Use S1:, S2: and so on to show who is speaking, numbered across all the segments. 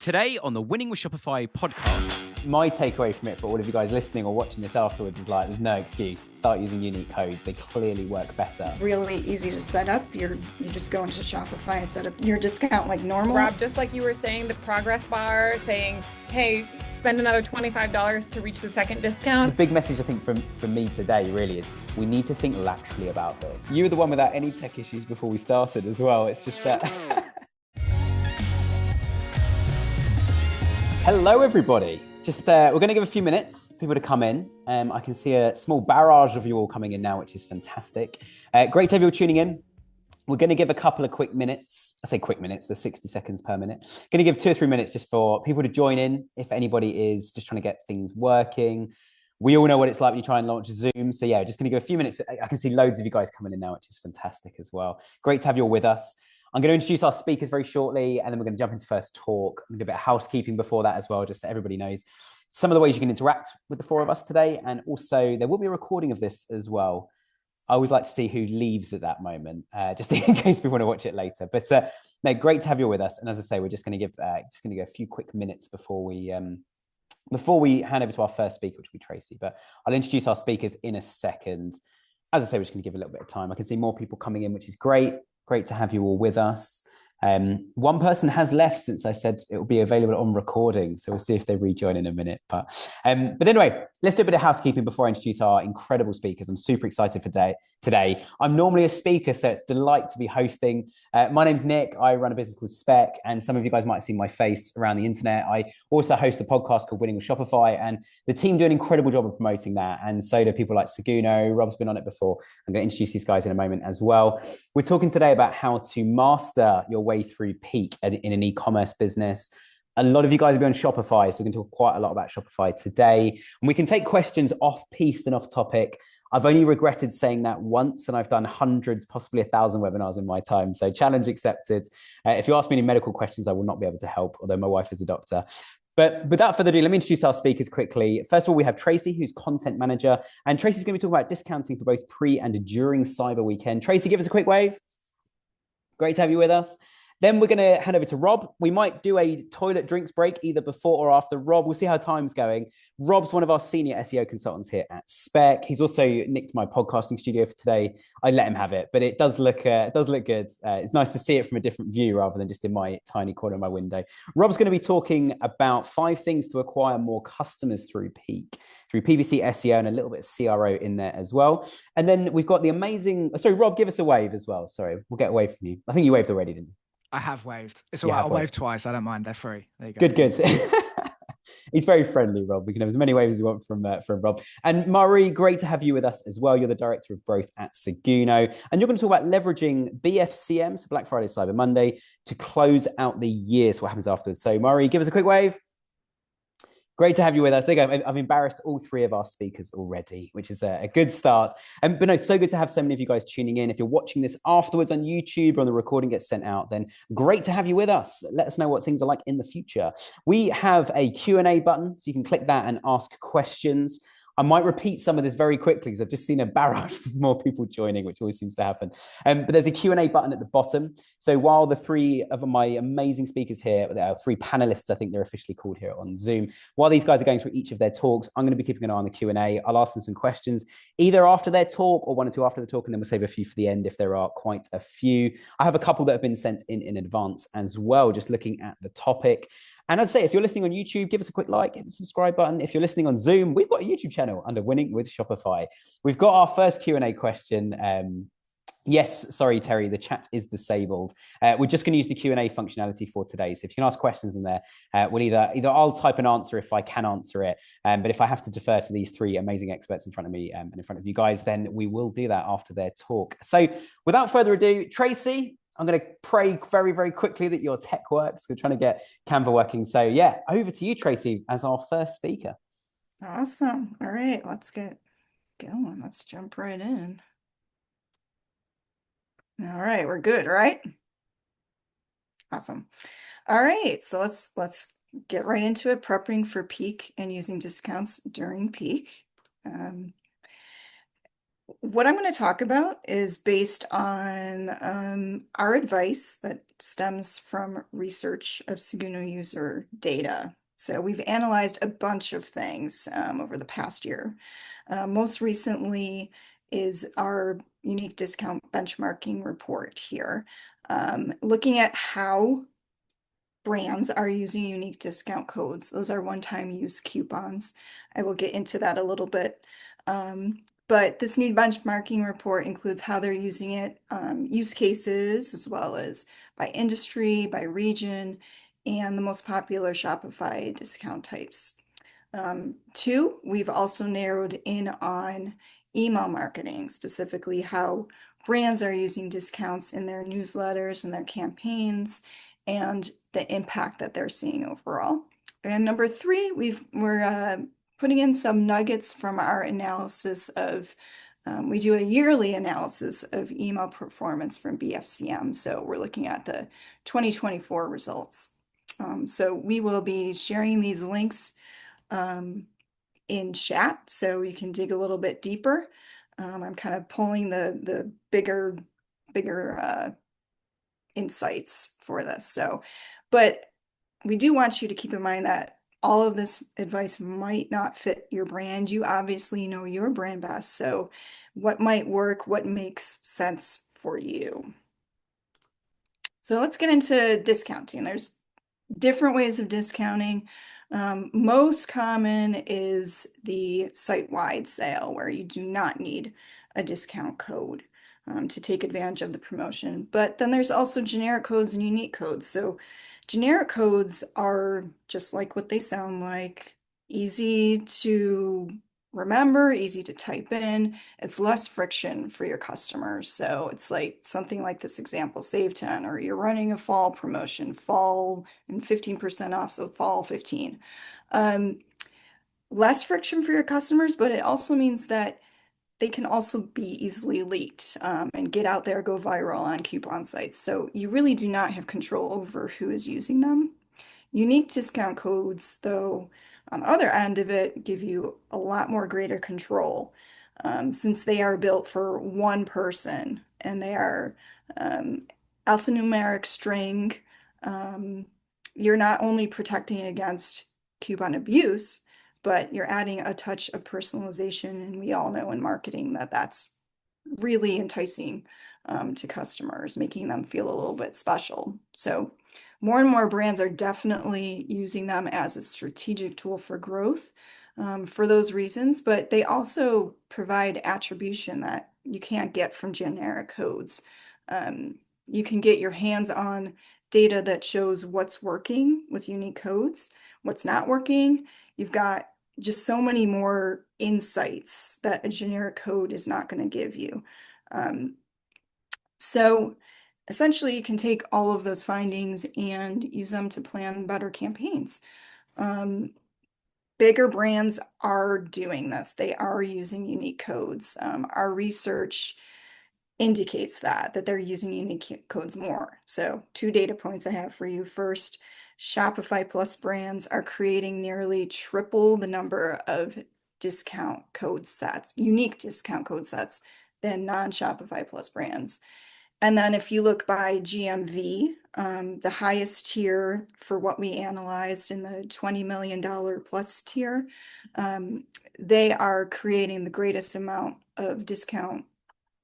S1: Today on the Winning with Shopify podcast.
S2: My takeaway from it for all of you guys listening or watching this afterwards is like, there's no excuse. Start using unique codes. They clearly work better.
S3: Really easy to set up. You just go into Shopify and set up your discount like normal.
S4: Rob, just like you were saying, the progress bar saying, hey, spend another $25 to reach the second discount.
S2: The big message I think from me today really is we need to think laterally about this. You were the one without any tech issues before we started as well. It's just that... Hello, everybody. We're going to give a few minutes for people to come in. I can see a small barrage of you all coming in now, which is fantastic. Great to have you all tuning in. We're going to give a couple of quick minutes. I say quick minutes, there's 60 seconds per minute. Going to give 2 or 3 minutes just for people to join in if anybody is just trying to get things working. We all know what it's like when you try and launch Zoom. So yeah, just going to give a few minutes. I can see loads of you guys coming in now, which is fantastic as well. Great to have you all with us. I'm going to introduce our speakers very shortly, and then we're going to jump into first talk. I'm going to do a bit of housekeeping before that as well, just so everybody knows some of the ways you can interact with the 4 of us today. And also there will be a recording of this as well. I always like to see who leaves at that moment, just in case we want to watch it later. But no, great to have you with us. And as I say, we're just going to give a few quick minutes before we hand over to our first speaker, which will be Tracy. But I'll introduce our speakers in a second. As I say, we're just going to give a little bit of time. I can see more people coming in, which is great. Great to have you all with us. One person has left since I said it will be available on recording, so we'll see if they rejoin in a minute. But anyway, let's do a bit of housekeeping before I introduce our incredible speakers. I'm super excited for today. I'm normally a speaker, so it's a delight to be hosting. My name's Nick. I run a business called Spec, and some of you guys might have seen my face around the internet. I also host a podcast called Winning with Shopify, and the team do an incredible job of promoting that. And so do people like Seguno. Rob's been on it before. I'm going to introduce these guys in a moment as well. We're talking today about how to master your way through peak in an e-commerce business. A lot of you guys will be on Shopify, so we can talk quite a lot about Shopify today. And we can take questions off-piste and off-topic. I've only regretted saying that once, and I've done hundreds, possibly 1,000 webinars in my time. So challenge accepted. If you ask me any medical questions, I will not be able to help, although my wife is a doctor. But without further ado, let me introduce our speakers quickly. First of all, we have Tracy, who's content manager. And Tracy's going to be talking about discounting for both pre and during Cyber Weekend. Tracy, give us a quick wave. Great to have you with us. Then we're going to hand over to Rob. We might do a toilet drinks break either before or after Rob. We'll see how time's going. Rob's one of our senior SEO consultants here at Spec. He's also nicked my podcasting studio for today. I let him have it, but it does look good. It's nice to see it from a different view rather than just in my tiny corner of my window. Rob's going to be talking about 5 things to acquire more customers through peak, through PPC, SEO, and a little bit of CRO in there as well. And then we've got the amazing... Sorry, Rob, give us a wave as well. Sorry, we'll get a wave from you. I think you waved already, didn't you?
S5: I have waved. It's all right. I'll wave twice. I don't mind. They're free. There you go.
S2: Good. He's very friendly, Rob. We can have as many waves as we want from Rob. And Marie, great to have you with us as well. You're the Director of Growth at Seguno. And you're going to talk about leveraging BFCM, so Black Friday, Cyber Monday, to close out the year. So what happens afterwards? So Marie, give us a quick wave. Great to have you with us. There you go. I've embarrassed all 3 of our speakers already, which is a good start. But no, so good to have so many of you guys tuning in. If you're watching this afterwards on YouTube or on the recording gets sent out, then great to have you with us. Let us know what things are like in the future. We have a Q&A button, so you can click that and ask questions. I might repeat some of this very quickly because I've just seen a barrage of more people joining, which always seems to happen. But there's a Q&A button at the bottom. So while the 3 of my amazing speakers here, there are 3 panelists, I think they're officially called here on Zoom. While these guys are going through each of their talks, I'm going to be keeping an eye on the Q&A. I'll ask them some questions either after their talk or 1 or 2 after the talk, and then we'll save a few for the end if there are quite a few. I have a couple that have been sent in advance as well, just looking at the topic. And as I say, if you're listening on YouTube, give us a quick like, hit the subscribe button. If you're listening on Zoom, we've got a YouTube channel under Winning with Shopify. We've got our first Q&A question. Yes, sorry, Terry, the chat is disabled. We're just going to use the Q&A functionality for today. So if you can ask questions in there, we'll either I'll type an answer if I can answer it. But if I have to defer to these 3 amazing experts in front of me and in front of you guys, then we will do that after their talk. So without further ado, Tracy, I'm going to pray very, very quickly that your tech works. We're trying to get Canva working. So yeah, over to you, Tracy, as our first speaker.
S3: Awesome. All right, let's get going. Let's jump right in. All right, we're good, right? Awesome. All right, so let's get right into it. Prepping for peak and using discounts during peak. What I'm going to talk about is based on our advice that stems from research of Seguno user data. So we've analyzed a bunch of things over the past year. Most recently is our unique discount benchmarking report here, looking at how brands are using unique discount codes. Those are one-time use coupons. I will get into that a little bit. But this new benchmarking report includes how they're using it, use cases, as well as by industry, by region, and the most popular Shopify discount types. Two, we've also narrowed in on email marketing, specifically how brands are using discounts in their newsletters and their campaigns, and the impact that they're seeing overall. And number three, we're putting in some nuggets from our analysis of, we do a yearly analysis of email performance from BFCM. So we're looking at the 2024 results. So we will be sharing these links in chat, so you can dig a little bit deeper. I'm kind of pulling the bigger insights for this. So, but we do want you to keep in mind that all of this advice might not fit your brand. You obviously know your brand best. So what might work, what makes sense for you. So let's get into discounting. There's different ways of discounting. Most common is the site-wide sale, where you do not need a discount code to take advantage of the promotion. But then there's also generic codes and unique codes. So generic codes are just like what they sound like, easy to remember, easy to type in. It's less friction for your customers. So it's like something like this example, save 10, or you're running a fall promotion, fall and 15% off, so fall 15. Less friction for your customers, but it also means that they can also be easily leaked and get out there, go viral on coupon sites. So you really do not have control over who is using them. Unique discount codes, though, on the other end of it, give you a lot more greater control since they are built for one person and they are alphanumeric string. You're not only protecting against coupon abuse, but you're adding a touch of personalization. And we all know in marketing that that's really enticing to customers, making them feel a little bit special. So more and more brands are definitely using them as a strategic tool for growth for those reasons, but they also provide attribution that you can't get from generic codes. You can get your hands on data that shows what's working with unique codes, what's not working. You've got just so many more insights that a generic code is not going to give you. So essentially, you can take all of those findings and use them to plan better campaigns. Bigger brands are doing this. They are using unique codes. Our research indicates that they're using unique codes more. So 2 data points I have for you. First, Shopify Plus brands are creating nearly triple the number of discount code sets, unique discount code sets, than non-Shopify Plus brands. And then if you look by GMV, the highest tier for what we analyzed in the $20 million plus tier, they are creating the greatest amount of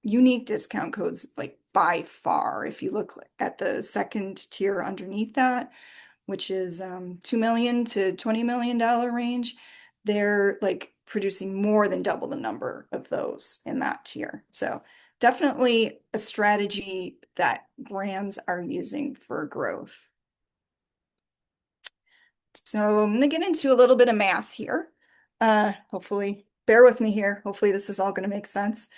S3: unique discount codes, like by far. If you look at the second tier underneath that, which is $2 million to $20 million range, they're like producing more than double the number of those in that tier. So definitely a strategy that brands are using for growth. So I'm going to get into a little bit of math here. Hopefully, bear with me here. Hopefully this is all going to make sense.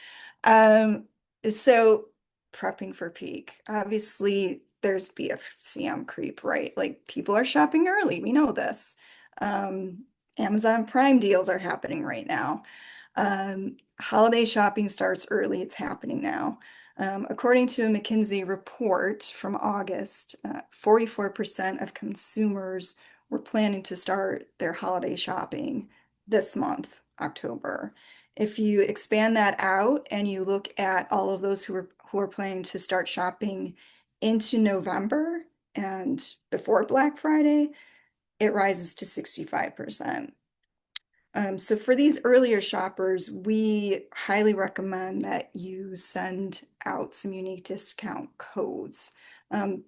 S3: So prepping for peak, obviously there's BFCM creep, right? Like people are shopping early. We know this. Amazon Prime deals are happening right now. Holiday shopping starts early. It's happening now. According to a McKinsey report from August, 44% of consumers were planning to start their holiday shopping this month, October. If you expand that out and you look at all of those who are planning to start shopping into November and before Black Friday, it rises to 65%. So for these earlier shoppers, we highly recommend that you send out some unique discount codes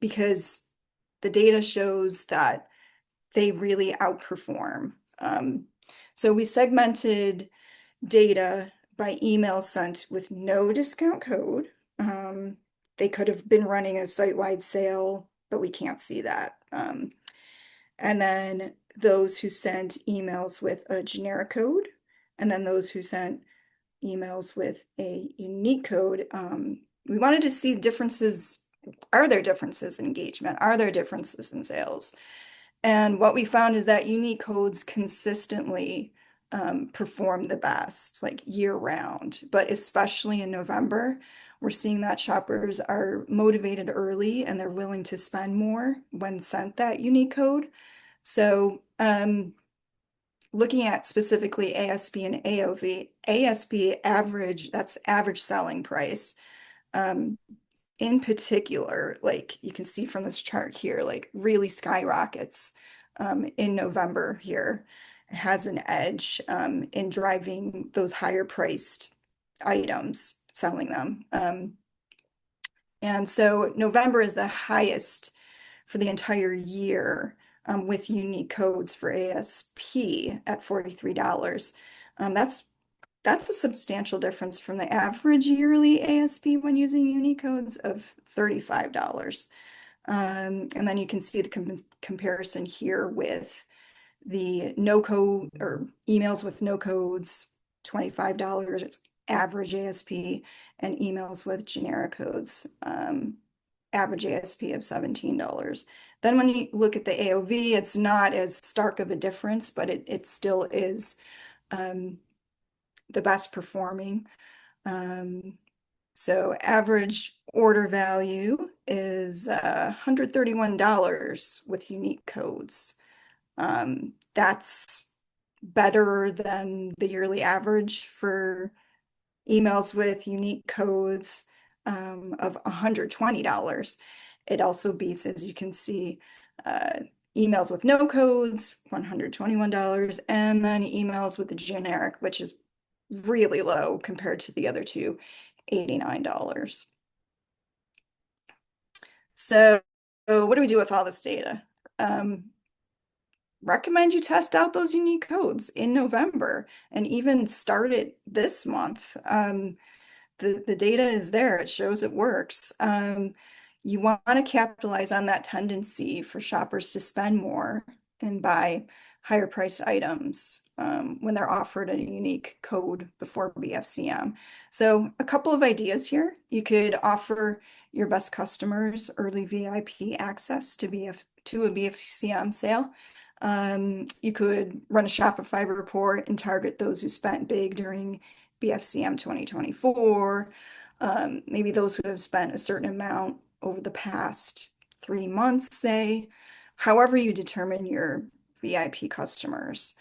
S3: because the data shows that they really outperform. So we segmented data by email sent with no discount code. They could have been running a site-wide sale, but we can't see that. And then those who sent emails with a generic code, and then those who sent emails with a unique code. We wanted to see differences. Are there differences in engagement? Are there differences in sales? And what we found is that unique codes consistently perform the best, like year round, but especially in November, we're seeing that shoppers are motivated early and they're willing to spend more when sent that unique code. So looking at specifically ASP and AOV, ASP average, that's average selling price. In particular, like you can see from this chart here, like really skyrockets in November here. It has an edge in driving those higher priced items, selling them. And so November is the highest for the entire year with unique codes for ASP at $43. That's a substantial difference from the average yearly ASP when using unique codes of $35. And then you can see the comparison here with the no code or emails with no codes, $25. It's average ASP, and emails with generic codes, average ASP of $17. Then when you look at the AOV, it's not as stark of a difference, but it still is the best performing. So average order value is $131 with unique codes. That's better than the yearly average for emails with unique codes of $120. It also beats, as you can see, emails with no codes, $121, and then emails with the generic, which is really low compared to the other two, $89. So what do we do with all this data? Recommend you test out those unique codes in November and even start it this month. The data is there. It shows it works. You want to capitalize on that tendency for shoppers to spend more and buy higher priced items when they're offered a unique code before BFCM. So a couple of ideas here. You could offer your best customers early VIP access to a BFCM sale. You could run a Shopify report and target those who spent big during BFCM 2024, maybe those who have spent a certain amount over the past 3 months, say, however you determine your VIP customers.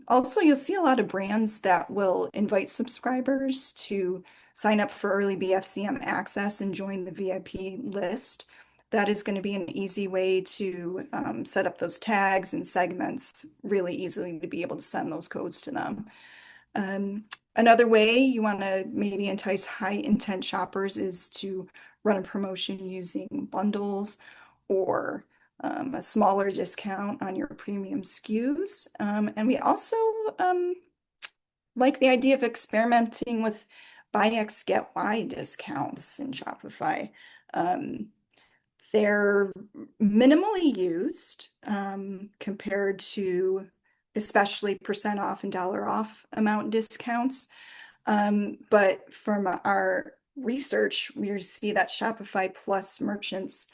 S3: Also, you'll see a lot of brands that will invite subscribers to sign up for early BFCM access and join the VIP list. That is going to be an easy way to set up those tags and segments really easily to be able to send those codes to them. Another way you want to maybe entice high intent shoppers is to run a promotion using bundles or a smaller discount on your premium SKUs. And we also like the idea of experimenting with buy X, get Y discounts in Shopify. They're minimally used compared to especially percent off and dollar off amount discounts. But from our research, we see that Shopify Plus merchants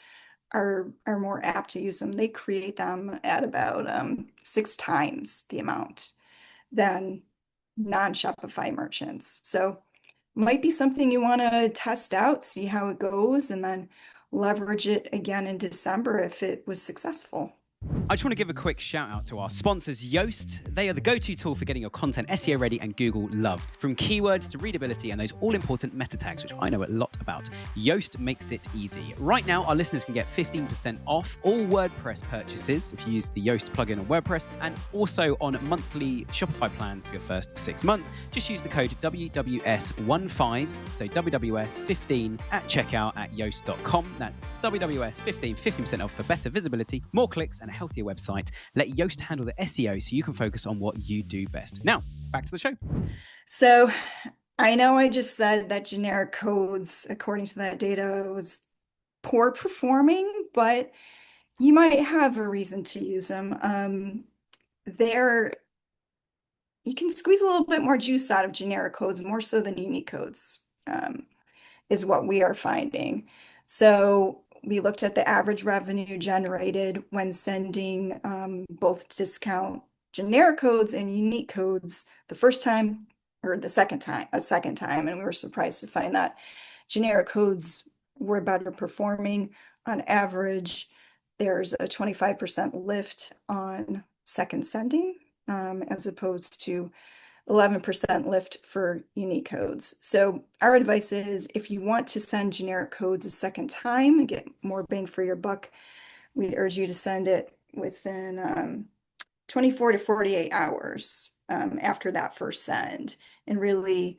S3: are more apt to use them. They create them at about 6 times the amount than non-Shopify merchants. So might be something you want to test out, see how it goes, and then leverage it again in December if it was successful.
S1: I just want to give a quick shout out to our sponsors, Yoast. They are the go-to tool for getting your content SEO ready and Google loved. From keywords to readability and those all-important meta tags, which I know a lot about, Yoast makes it easy. Right now, our listeners can get 15% off all WordPress purchases if you use the Yoast plugin on WordPress, and also on monthly Shopify plans for your first 6 months. Just use the code WWS15, so WWS15 at checkout at yoast.com. That's WWS15, 15% off for better visibility, more clicks, and a healthier website. Let Yoast handle the SEO so you can focus on what you do best. Now, back to the show.
S3: So I know I just said that generic codes, according to that data, was poor performing, but you might have a reason to use them. You can squeeze a little bit more juice out of generic codes, more so than unique codes, is what we are finding. So we looked at the average revenue generated when sending both discount generic codes and unique codes the first time or a second time, and we were surprised to find that generic codes were better performing. On average, there's a 25% lift on second sending, as opposed to 11% lift for unique codes. So our advice is, if you want to send generic codes a second time and get more bang for your buck, we'd urge you to send it within 24 to 48 hours after that first send, and really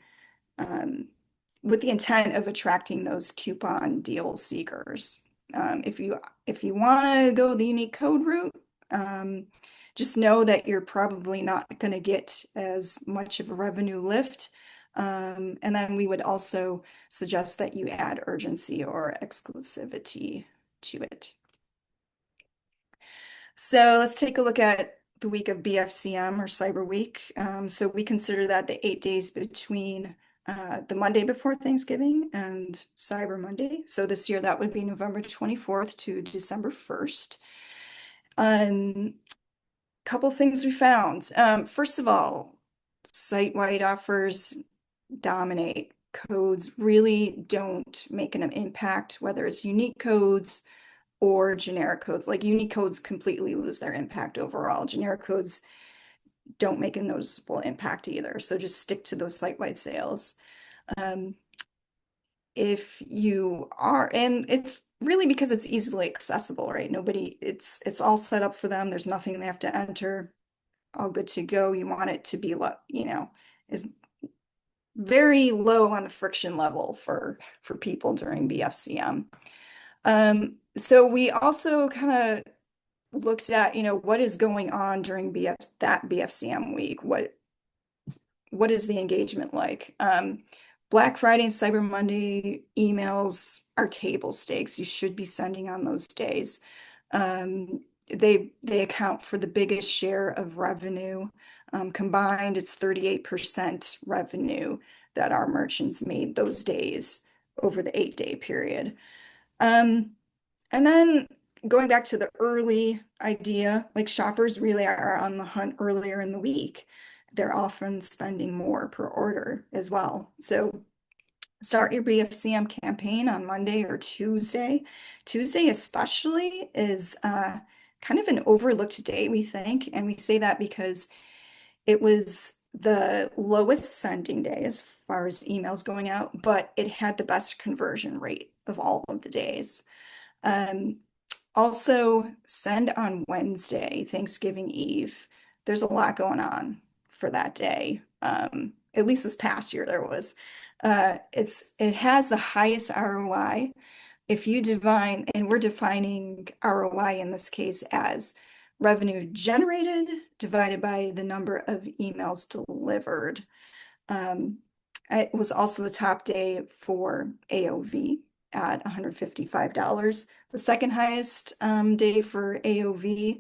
S3: with the intent of attracting those coupon deal seekers. If you want to go the unique code route, just know that you're probably not going to get as much of a revenue lift. And then we would also suggest that you add urgency or exclusivity to it. So let's take a look at the week of BFCM or Cyber Week. So we consider that the 8 days between the Monday before Thanksgiving and Cyber Monday. So this year that would be November 24th to December 1st. Couple things we found. First of all, site-wide offers dominate. Codes really don't make an impact, whether it's unique codes or generic codes. Like, unique codes completely lose their impact overall. Generic codes don't make a noticeable impact either. So just stick to those site-wide sales. If you are, and it's really because it's easily accessible, right? It's all set up for them. There's nothing they have to enter. All good to go. You want it to be, is very low on the friction level for people during BFCM. So we also kind of looked at, what is going on during that BFCM week. What is the engagement like? Black Friday and Cyber Monday emails are table stakes. You should be sending on those days. They account for the biggest share of revenue. Combined, it's 38% revenue that our merchants made those days over the 8-day period. And then going back to the early idea, like, shoppers really are on the hunt earlier in the week. They're often spending more per order as well. So start your BFCM campaign on Monday or Tuesday. Tuesday especially is kind of an overlooked day, we think. And we say that because it was the lowest sending day as far as emails going out, but it had the best conversion rate of all of the days. Also, send on Wednesday, Thanksgiving Eve. There's a lot going on for that day. At least this past year there was. It has the highest ROI. If you define, and we're defining ROI in this case as revenue generated divided by the number of emails delivered. It was also the top day for AOV at $155. The second highest day for AOV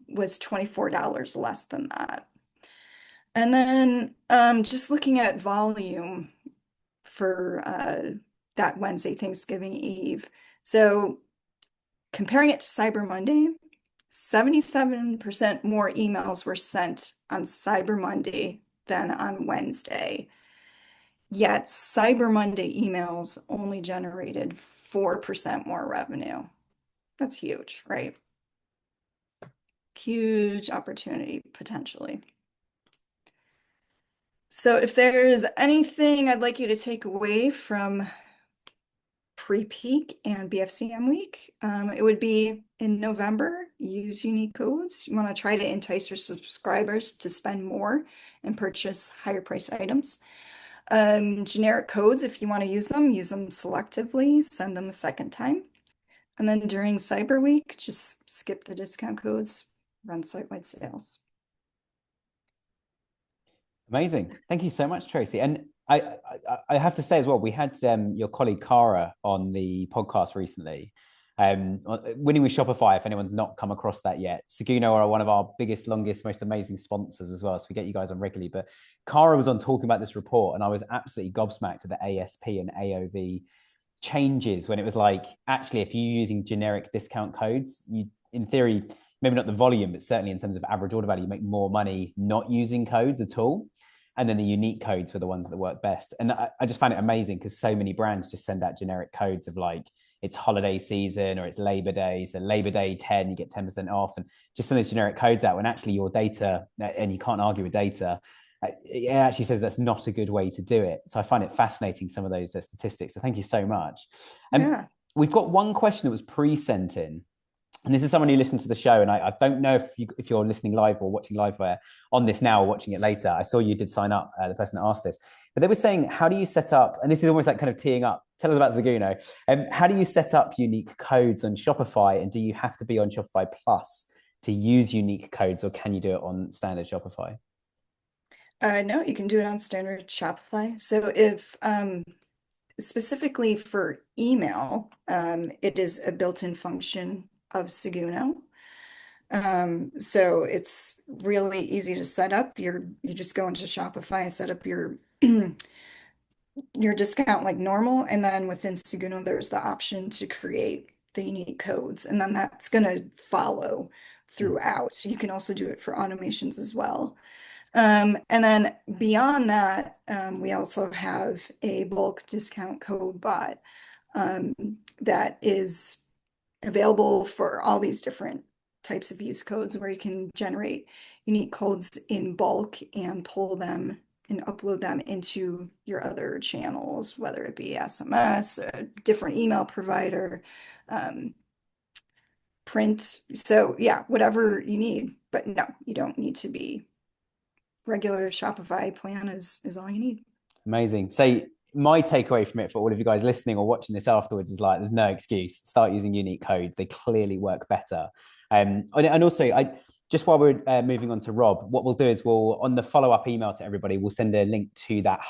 S3: was $24 less than that. And then just looking at volume for that Wednesday, Thanksgiving Eve. So comparing it to Cyber Monday, 77% more emails were sent on Cyber Monday than on Wednesday. Yet Cyber Monday emails only generated 4% more revenue. That's huge, right? Huge opportunity potentially. So if there's anything I'd like you to take away from pre-peak and BFCM week, it would be in November, use unique codes. You want to try to entice your subscribers to spend more and purchase higher price items. Generic codes, if you want to use them selectively, send them a second time. And then during Cyber Week, just skip the discount codes, run site-wide sales.
S2: Amazing. Thank you so much, Tracy. And I have to say as well, we had your colleague Cara on the podcast recently. Winning with Shopify, if anyone's not come across that yet, Seguno are one of our biggest, longest, most amazing sponsors as well. So we get you guys on regularly. But Cara was on talking about this report, and I was absolutely gobsmacked at the ASP and AOV changes when it was like, actually, if you're using generic discount codes, you, in theory, maybe not the volume, but certainly in terms of average order value, you make more money not using codes at all. And then the unique codes were the ones that work best. And I just found it amazing because so many brands just send out generic codes of like, it's holiday season or it's Labor Day. So Labor Day 10, you get 10% off, and just send those generic codes out when actually your data, and you can't argue with data, it actually says that's not a good way to do it. So I find it fascinating, some of those statistics. So thank you so much. Yeah. We've got one question that was pre-sent in. And this is someone who listened to the show, and I don't know if you're listening live or watching live on this now or watching it later. I saw you did sign up, the person that asked this. But they were saying, how do you set up, and this is almost like kind of teeing up, tell us about Seguno. How do you set up unique codes on Shopify, and do you have to be on Shopify Plus to use unique codes, or can you do it on standard Shopify?
S3: No, you can do it on standard Shopify. So if specifically for email, it is a built-in function of Seguno. So it's really easy to set up. You just go into Shopify and set up your discount like normal, and then within Seguno there's the option to create the unique codes, and then that's going to follow throughout. So you can also do it for automations as well. And then beyond that, we also have a bulk discount code bot that is available for all these different types of use codes, where you can generate unique codes in bulk and pull them and upload them into your other channels, whether it be SMS, a different email provider, print. So yeah, whatever you need. But no, you don't need to be regular. Shopify plan is all you need. Amazing.
S2: So my takeaway from it for all of you guys listening or watching this afterwards is like, there's no excuse. Start using unique codes. They clearly work better. And also, just while we're moving on to Rob, what we'll do is on the follow-up email to everybody, we'll send a link to that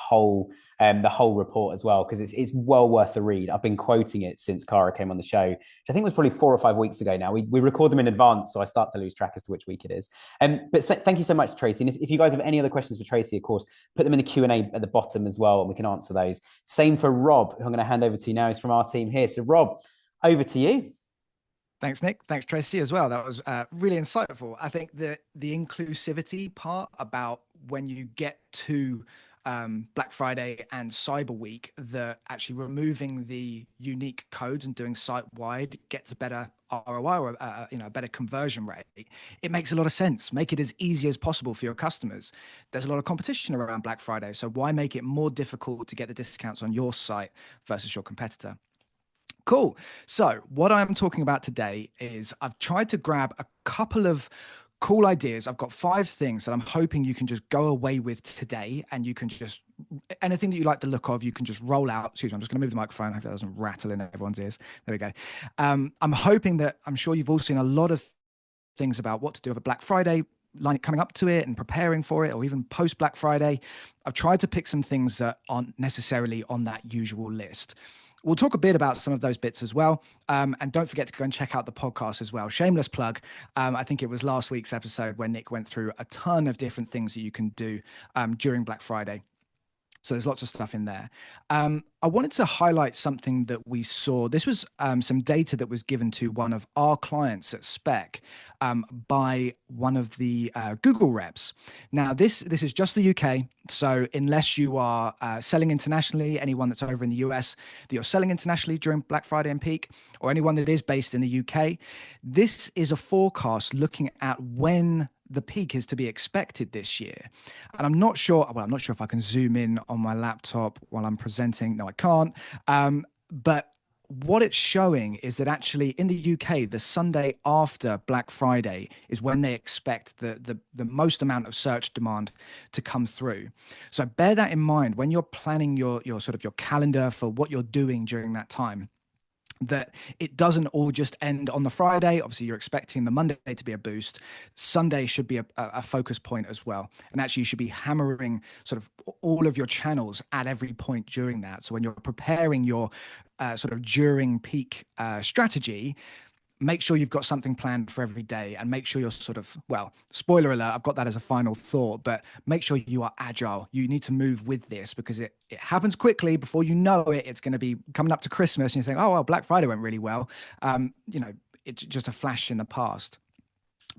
S2: the whole report as well, because it's well worth the read. I've been quoting it since Cara came on the show, which I think was probably 4 or 5 weeks ago now. We record them in advance, so I start to lose track as to which week it is. But thank you so much, Tracy. And if you guys have any other questions for Tracy, of course, put them in the Q&A at the bottom as well, and we can answer those. Same for Rob, who I'm going to hand over to now. He's from our team here. So Rob, over to you.
S5: Thanks, Nick. Thanks, Tracy, as well. That was really insightful. I think that the inclusivity part about when you get to Black Friday and Cyber Week, that actually removing the unique codes and doing site-wide gets a better ROI or a better conversion rate. It makes a lot of sense. Make it as easy as possible for your customers. There's a lot of competition around Black Friday, so why make it more difficult to get the discounts on your site versus your competitor? Cool. So what I'm talking about today is I've tried to grab a couple of cool ideas. I've got 5 things that I'm hoping you can just go away with today, and you can just, anything that you like the look of, you can just roll out. Excuse me, I'm just going to move the microphone. I hope it doesn't rattle in everyone's ears. There we go. I'm hoping that, I'm sure you've all seen a lot of things about what to do with a Black Friday line coming up to it and preparing for it, or even post Black Friday. I've tried to pick some things that aren't necessarily on that usual list. We'll talk a bit about some of those bits as well. And don't forget to go and check out the podcast as well. Shameless plug. I think it was last week's episode where Nick went through a ton of different things that you can do during Black Friday. So there's lots of stuff in there. I wanted to highlight something that we saw. This was some data that was given to one of our clients at Spec by one of the Google reps. Now, this is just the UK. So unless you are selling internationally, anyone that's over in the US that you're selling internationally during Black Friday and peak, or anyone that is based in the UK, this is a forecast looking at when the peak is to be expected this year. And I'm not sure if I can zoom in on my laptop while I'm presenting. No, I can't. But what it's showing is that actually in the UK, the Sunday after Black Friday is when they expect the most amount of search demand to come through. So bear that in mind when you're planning your sort of your calendar for what you're doing during that time, that it doesn't all just end on the Friday. Obviously, you're expecting the Monday to be a boost. Sunday should be a focus point as well. And actually, you should be hammering sort of all of your channels at every point during that. So when you're preparing your sort of during peak strategy, make sure you've got something planned for every day, and make sure you're sort of, well, spoiler alert, I've got that as a final thought, but make sure you are agile. You need to move with this because it happens quickly. Before you know it, it's going to be coming up to Christmas and you think, oh, well, Black Friday went really well. It's just a flash in the past.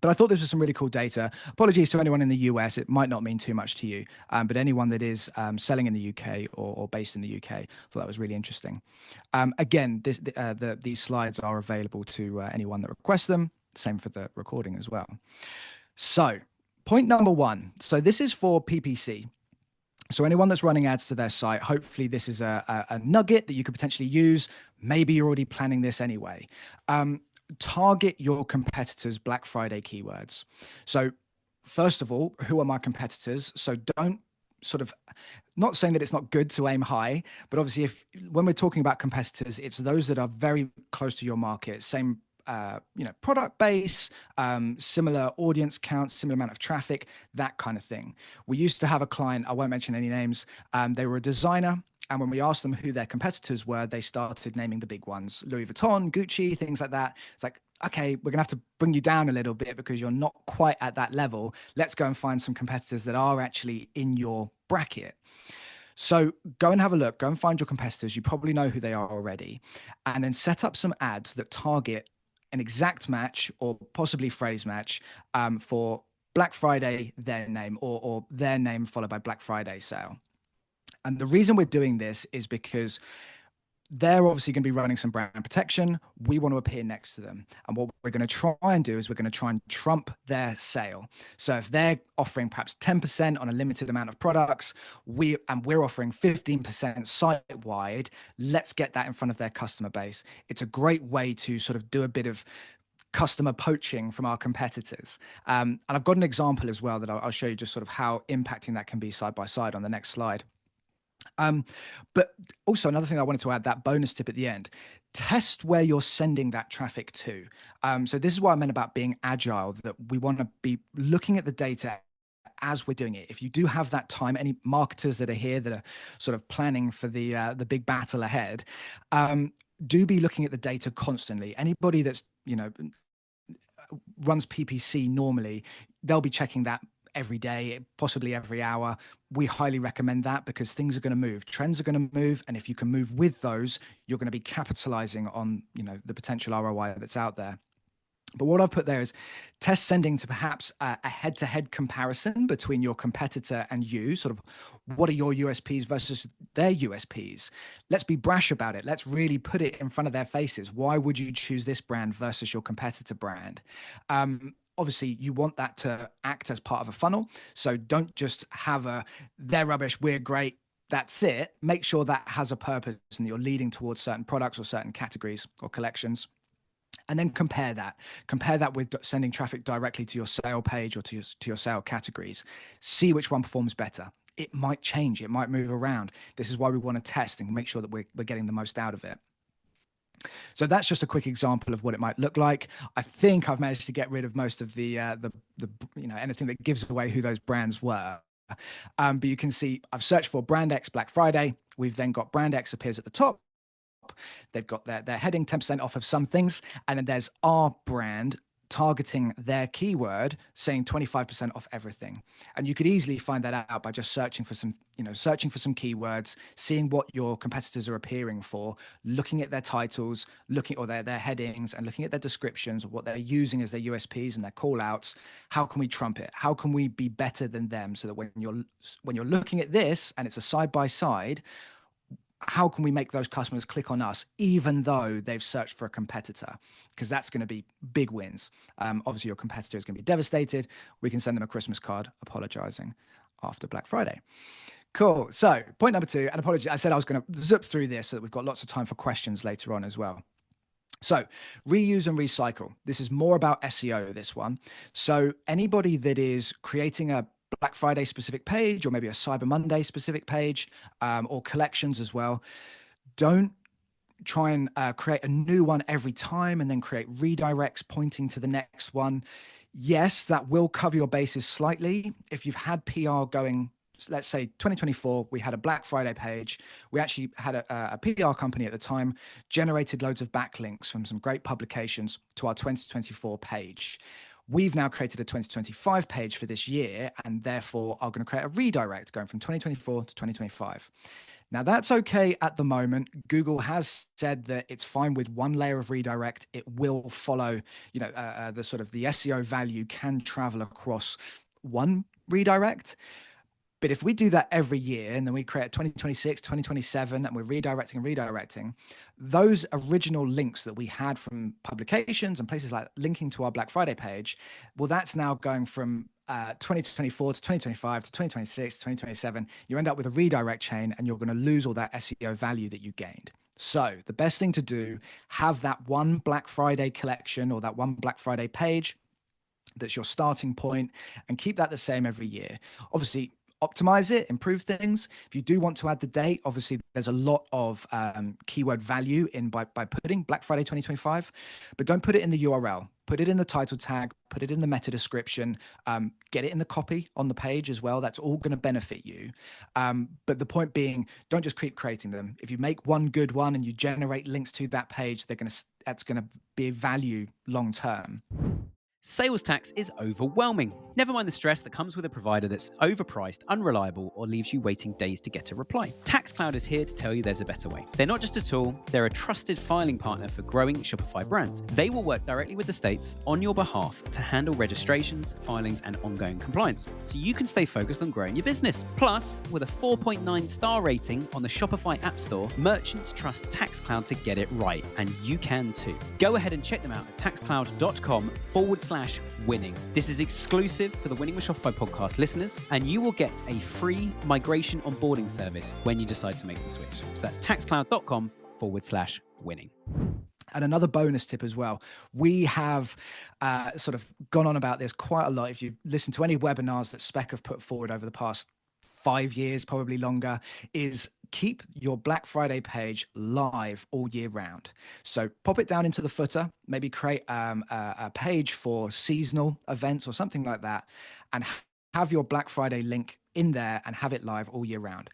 S5: But I thought this was some really cool data. Apologies to anyone in the US. It might not mean too much to you, but anyone that is selling in the UK or based in the UK, I thought that was really interesting. Again, these slides are available to anyone that requests them. Same for the recording as well. So point number one. So this is for PPC. So anyone that's running ads to their site, hopefully this is a nugget that you could potentially use. Maybe you're already planning this anyway. Target your competitors' Black Friday keywords. So first of all, who are my competitors? So don't sort of, not saying that it's not good to aim high, but obviously when we're talking about competitors, it's those that are very close to your market, same product base, similar audience count, similar amount of traffic, that kind of thing. We used to have a client, I won't mention any names, they were a designer. And when we asked them who their competitors were, they started naming the big ones, Louis Vuitton, Gucci, things like that. It's like, okay, we're gonna have to bring you down a little bit because you're not quite at that level. Let's go and find some competitors that are actually in your bracket. So go and have a look, go and find your competitors. You probably know who they are already. And then set up some ads that target an exact match or possibly phrase match for Black Friday, their name, or their name followed by Black Friday sale. And the reason we're doing this is because they're obviously going to be running some brand protection. We want to appear next to them. And what we're going to try and do is we're going to try and trump their sale. So if they're offering perhaps 10% on a limited amount of products, we're offering 15% site-wide, let's get that in front of their customer base. It's a great way to sort of do a bit of customer poaching from our competitors. And I've got an example as well that I'll show you just sort of how impacting that can be side by side on the next slide. But also another thing I wanted to add, that bonus tip at the end, test where you're sending that traffic to. So this is what I meant about being agile, that we want to be looking at the data as we're doing it. If you do have that time, any marketers that are here that are sort of planning for the big battle ahead, do be looking at the data constantly. Anybody that's, runs PPC normally, they'll be checking that every day, possibly every hour. We highly recommend that because things are going to move, trends are going to move, and if you can move with those, you're going to be capitalizing on the potential ROI that's out there. But what I've put there is test sending to perhaps a head-to-head comparison between your competitor and you, sort of what are your USPs versus their USPs. Let's be brash about it. Let's really put it in front of their faces. Why would you choose this brand versus your competitor brand? Obviously, you want that to act as part of a funnel. So don't just have they're rubbish, we're great, that's it. Make sure that has a purpose and you're leading towards certain products or certain categories or collections. And then compare that with sending traffic directly to your sale page or to your sale categories. See which one performs better. It might change, it might move around. This is why we want to test and make sure that we're getting the most out of it. So that's just a quick example of what it might look like. I think I've managed to get rid of most of the anything that gives away who those brands were. But you can see I've searched for Brand X Black Friday. We've then got Brand X appears at the top. They've got their heading 10% off of some things. And then there's our brand targeting their keyword, saying 25% off everything. And you could easily find that out by just searching for some keywords, seeing what your competitors are appearing for, looking at their titles, their headings, and looking at their descriptions of what they're using as their USPs and their call outs. How can we trump it? How can we be better than them, so that when you're looking at this and it's a side by side, how can we make those customers click on us even though they've searched for a competitor? Because that's going to be big wins. Obviously, your competitor is going to be devastated. We can send them a Christmas card apologizing after Black Friday. Cool. So point number 2, and apologies, I said I was going to zip through this so that we've got lots of time for questions later on as well. So reuse and recycle. This is more about SEO, this one. So anybody that is creating a Black Friday specific page, or maybe a Cyber Monday specific page, or collections as well, don't try and create a new one every time and then create redirects pointing to the next one. Yes, that will cover your bases slightly. If you've had PR going, let's say 2024, we had a Black Friday page. We actually had a PR company at the time, generated loads of backlinks from some great publications to our 2024 page. We've now created a 2025 page for this year, and therefore are going to create a redirect going from 2024 to 2025. Now, that's okay at the moment. Google has said that it's fine with one layer of redirect. It will follow, the SEO value can travel across one redirect. But if we do that every year, and then we create 2026, 2027, and we're redirecting, those original links that we had from publications and places like linking to our Black Friday page, well, that's now going from 2024 to 2025 to 2026 to 2027. You end up with a redirect chain, and you're going to lose all that SEO value that you gained. So the best thing to do, have that one Black Friday collection or that one Black Friday page that's your starting point, and keep that the same every year. Obviously, optimize it, improve things. If you do want to add the date, obviously there's a lot of keyword value in by putting Black Friday 2025, but don't put it in the URL. Put it in the title tag, put it in the meta description, get it in the copy on the page as well. That's all going to benefit you. But the point being, don't just keep creating them. If you make one good one and you generate links to that page, that's going to be value long term.
S1: Sales tax is overwhelming. Never mind the stress that comes with a provider that's overpriced, unreliable, or leaves you waiting days to get a reply. TaxCloud is here to tell you there's a better way. They're not just a tool, they're a trusted filing partner for growing Shopify brands. They will work directly with the states on your behalf to handle registrations, filings, and ongoing compliance, so you can stay focused on growing your business. Plus, with a 4.9 star rating on the Shopify App Store, merchants trust TaxCloud to get it right, and you can too. Go ahead and check them out at taxcloud.com/winning. This is exclusive for the Winning with Shopify podcast listeners, and you will get a free migration onboarding service when you decide to make the switch. So that's taxcloud.com/winning.
S5: And another bonus tip as well, we have sort of gone on about this quite a lot. If you've listened to any webinars that Spec have put forward over the past 5 years, probably longer, is keep your Black Friday page live all year round. So pop it down into the footer, maybe create a page for seasonal events or something like that, and have your Black Friday link in there and have it live all year round.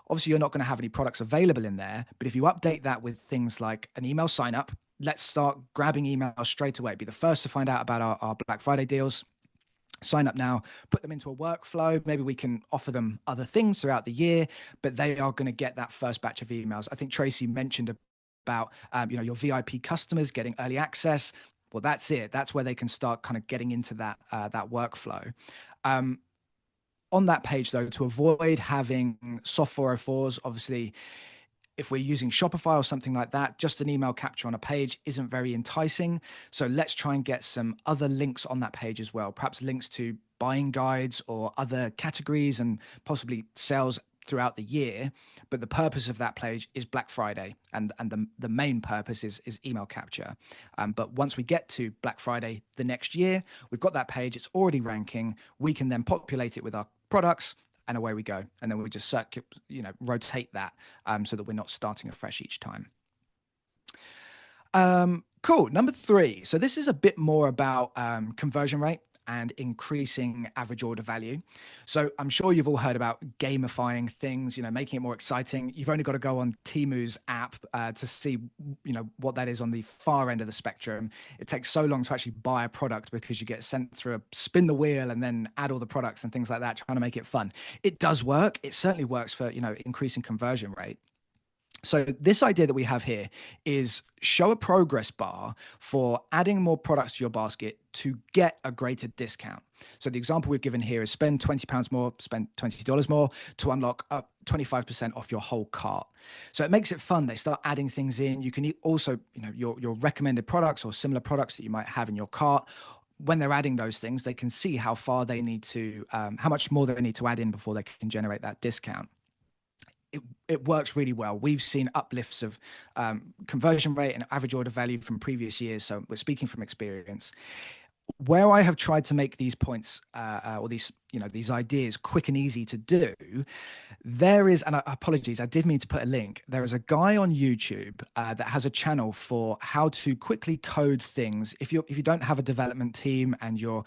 S5: Obviously, you're not going to have any products available in there, but if you update that with things like an email sign up, let's start grabbing emails straight away. Be the first to find out about our Black Friday deals. Sign up now, put them into a workflow. Maybe we can offer them other things throughout the year, but they are going to get that first batch of emails. I think Tracy mentioned about, your VIP customers getting early access. Well, that's it. That's where they can start kind of getting into that workflow. On that page, though, to avoid having soft 404s, obviously, if we're using Shopify or something like that, just an email capture on a page isn't very enticing. So let's try and get some other links on that page as well, perhaps links to buying guides or other categories and possibly sales throughout the year. But the purpose of that page is Black Friday, and the main purpose is email capture. But once we get to Black Friday the next year, we've got that page, it's already ranking. We can then populate it with our products, and away we go. And then we just rotate that so that we're not starting afresh each time. Cool. Number 3. So this is a bit more about conversion rate and increasing average order value. So I'm sure you've all heard about gamifying things, making it more exciting. You've only got to go on Temu's app to see, what that is on the far end of the spectrum. It takes so long to actually buy a product because you get sent through a spin the wheel and then add all the products and things like that, trying to make it fun. It does work. It certainly works for, increasing conversion rate. So this idea that we have here is show a progress bar for adding more products to your basket to get a greater discount. So the example we've given here is spend £20 more, spend $20 more to unlock up 25% off your whole cart. So it makes it fun. They start adding things in. You can also, your recommended products or similar products that you might have in your cart. When they're adding those things, they can see how far they need to, how much more they need to add in before they can generate that discount. It works really well. We've seen uplifts of conversion rate and average order value from previous years. So we're speaking from experience. Where I have tried to make these points or these ideas quick and easy to do, there is, and apologies, I did mean to put a link. There is a guy on YouTube that has a channel for how to quickly code things. If you don't have a development team and you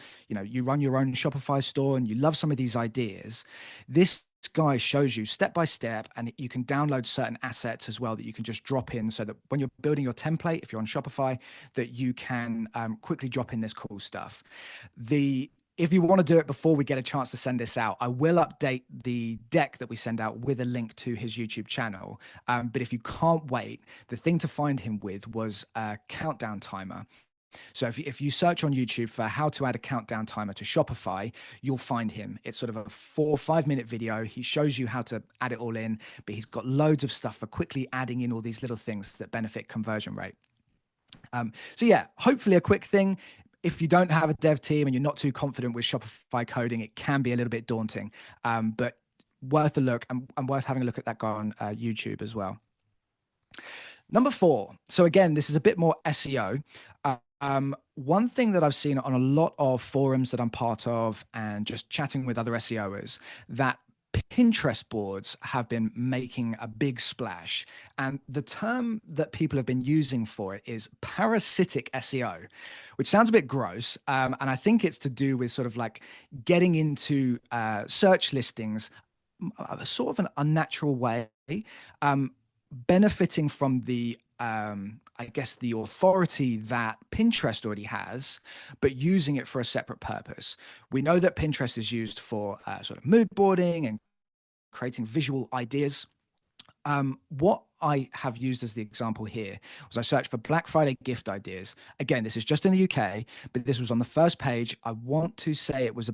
S5: run your own Shopify store and you love some of these ideas, this guy shows you step by step, and you can download certain assets as well that you can just drop in, so that when you're building your template, if you're on Shopify, that you can quickly drop in this cool stuff. If you want to do it before we get a chance to send this out, I will update the deck that we send out with a link to his YouTube channel. But if you can't wait, the thing to find him with was a countdown timer. So if you search on YouTube for how to add a countdown timer to Shopify, you'll find him. It's sort of a 4 or 5 minute video. He shows you how to add it all in, but he's got loads of stuff for quickly adding in all these little things that benefit conversion rate. So yeah, hopefully a quick thing. If you don't have a dev team and you're not too confident with Shopify coding, it can be a little bit daunting, but worth a look and worth having a look at that guy on YouTube as well. Number 4. So again, this is a bit more SEO. One thing that I've seen on a lot of forums that I'm part of and just chatting with other SEOers, that Pinterest boards have been making a big splash. And the term that people have been using for it is parasitic SEO, which sounds a bit gross. And I think it's to do with sort of like getting into search listings, sort of an unnatural way, benefiting from the I guess the authority that Pinterest already has, but using it for a separate purpose. We know that Pinterest is used for sort of mood boarding and creating visual ideas. What I have used as the example here was I searched for Black Friday gift ideas. Again, this is just in the UK, but this was on the first page. I want to say it was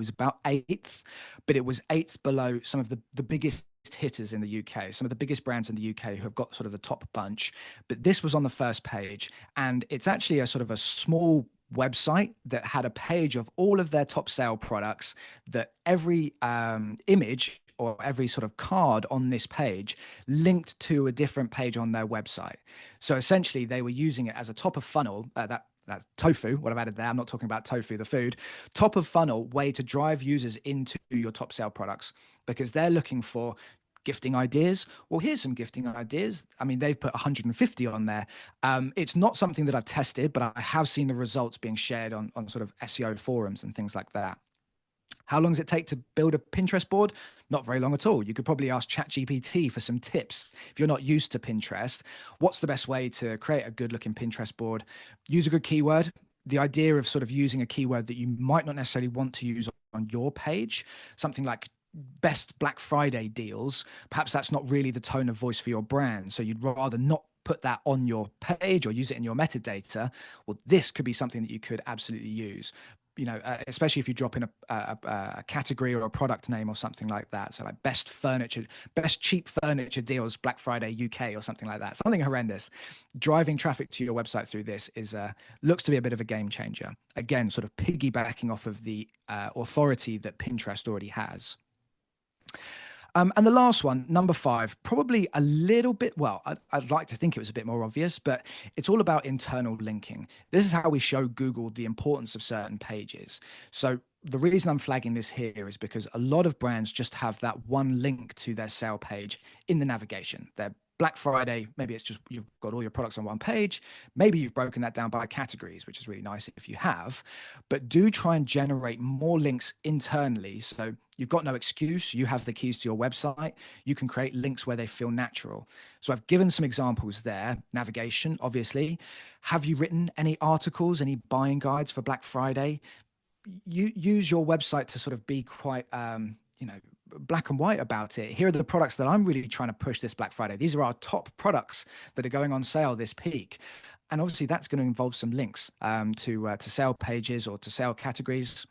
S5: about 8th, but it was 8th below some of the biggest hitters in the UK, some of the biggest brands in the UK who have got sort of the top bunch. But this was on the first page, and it's actually a sort of a small website that had a page of all of their top sale products, that every image or every sort of card on this page linked to a different page on their website. So essentially they were using it as a top of funnel, that's tofu, what I've added there. I'm not talking about tofu, the food. Top of funnel way to drive users into your top sale products, because they're looking for gifting ideas. Well, here's some gifting ideas. I mean, they've put 150 on there. It's not something that I've tested, but I have seen the results being shared on sort of SEO forums and things like that. How long does it take to build a Pinterest board? Not very long at all. You could probably ask ChatGPT for some tips. If you're not used to Pinterest, what's the best way to create a good looking Pinterest board? Use a good keyword. The idea of sort of using a keyword that you might not necessarily want to use on your page, something like best Black Friday deals, perhaps that's not really the tone of voice for your brand. So you'd rather not put that on your page or use it in your metadata. Well, this could be something that you could absolutely use. Especially if you drop in a category or a product name or something like that. So like best cheap furniture deals, Black Friday UK or something like that. Something horrendous. Driving traffic to your website through this looks to be a bit of a game changer. Again, sort of piggybacking off of the authority that Pinterest already has. And the last one, number 5, probably a little bit, well, I'd like to think it was a bit more obvious, but it's all about internal linking. This is how we show Google the importance of certain pages. So the reason I'm flagging this here is because a lot of brands just have that one link to their sale page in the navigation. Their Black Friday, maybe it's just you've got all your products on one page. Maybe you've broken that down by categories, which is really nice if you have. But do try and generate more links internally. So you've got no excuse. You have the keys to your website. You can create links where they feel natural. So I've given some examples there. Navigation, obviously. Have you written any articles, any buying guides for Black Friday? You use your website to sort of be quite, black and white about it. Here are the products that I'm really trying to push this Black Friday. These are our top products that are going on sale this peak. And obviously that's going to involve some links to sale pages or to sale categories.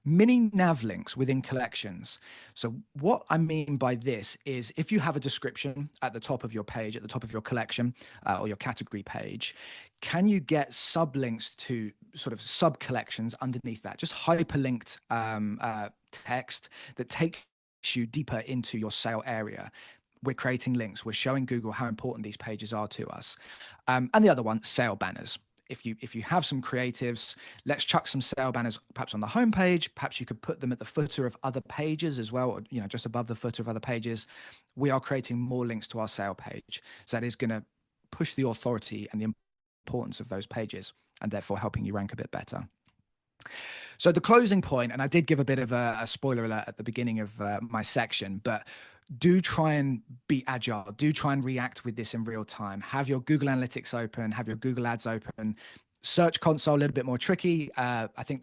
S5: Mini nav links within collections. So what I mean by this is if you have a description at the top of your page, at the top of your collection or your category page, can you get sublinks to sort of sub collections underneath that? Just hyperlinked text that takes you deeper into your sale area. We're creating links. We're showing Google how important these pages are to us. And the other one, sale banners. If you have some creatives, let's chuck some sale banners perhaps on the homepage. Perhaps you could put them at the footer of other pages as well, or just above the footer of other pages. We are creating more links to our sale page. So that is going to push the authority and the importance of those pages, and therefore helping you rank a bit better. So the closing point, and I did give a bit of a spoiler alert at the beginning of my section, but do try and be agile. Do try and react with this in real time. Have your Google Analytics open, have your Google Ads open. Search Console, a little bit more tricky. I think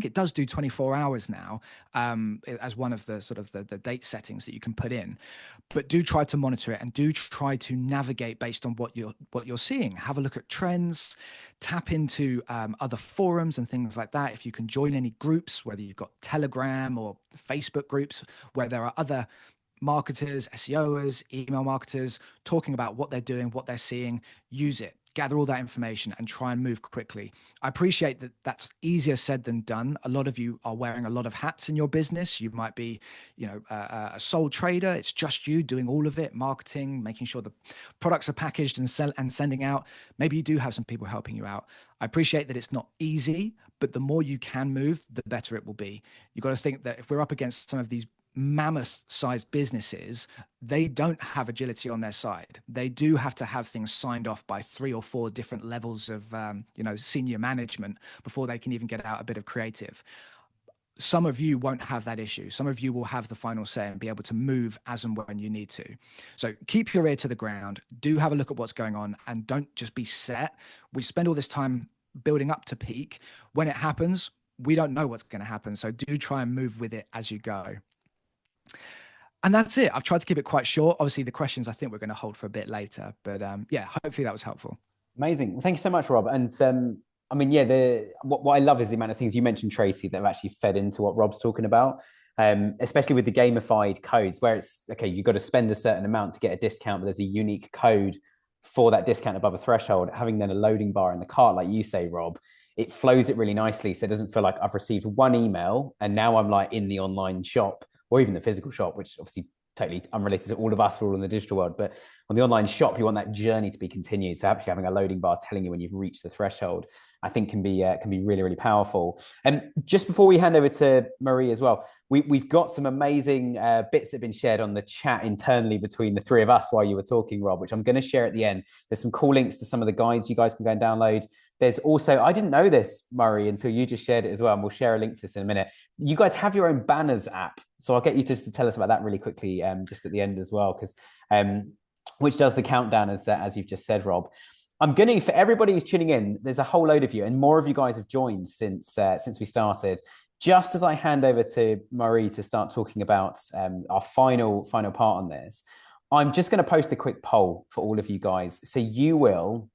S5: it does do 24 hours now as one of the sort of the date settings that you can put in. But do try to monitor it and do try to navigate based on what you're seeing. Have a look at trends, tap into other forums and things like that. If you can join any groups, whether you've got Telegram or Facebook groups where there are other marketers, SEOers, email marketers talking about what they're doing, what they're seeing, use it. Gather all that information and try and move quickly. I appreciate that that's easier said than done. A lot of you are wearing a lot of hats in your business. You might be, a sole trader. It's just you doing all of it, marketing, making sure the products are packaged and sending out. Maybe you do have some people helping you out. I appreciate that it's not easy, but the more you can move, the better it will be. You've got to think that if we're up against some of these mammoth-sized businesses, they don't have agility on their side. They do have to have things signed off by 3 or 4 different levels of, senior management before they can even get out a bit of creative. Some of you won't have that issue. Some of you will have the final say and be able to move as and when you need to. So keep your ear to the ground. Do have a look at what's going on and don't just be set. We spend all this time building up to peak. When it happens, we don't know what's going to happen. So do try and move with it as you go. And that's it. I've tried to keep it quite short. Obviously, the questions I think we're going to hold for a bit later. But hopefully that was helpful.
S2: Amazing. Well, thank you so much, Rob. And what I love is the amount of things you mentioned, Tracy, that have actually fed into what Rob's talking about, especially with the gamified codes where it's, okay, you've got to spend a certain amount to get a discount, but there's a unique code for that discount above a threshold. Having then a loading bar in the cart, like you say, Rob, it flows it really nicely. So it doesn't feel like I've received one email and now I'm like in the online shop or even the physical shop, which obviously totally unrelated to all of us, we're all in the digital world. But on the online shop, you want that journey to be continued. So actually having a loading bar telling you when you've reached the threshold, I think can be really, really powerful. And just before we hand over to Marie as well, we've got some amazing bits that have been shared on the chat internally between the three of us while you were talking, Rob, which I'm going to share at the end. There's some cool links to some of the guides you guys can go and download. There's also, I didn't know this, Murray, until you just shared it as well. And we'll share a link to this in a minute. You guys have your own banners app. So I'll get you just to tell us about that really quickly, just at the end as well, because which does the countdown as you've just said, Rob. I'm going to, for everybody who's tuning in, there's a whole load of you and more of you guys have joined since we started. Just as I hand over to Marie to start talking about our final part on this, I'm just going to post a quick poll for all of you guys. So you will,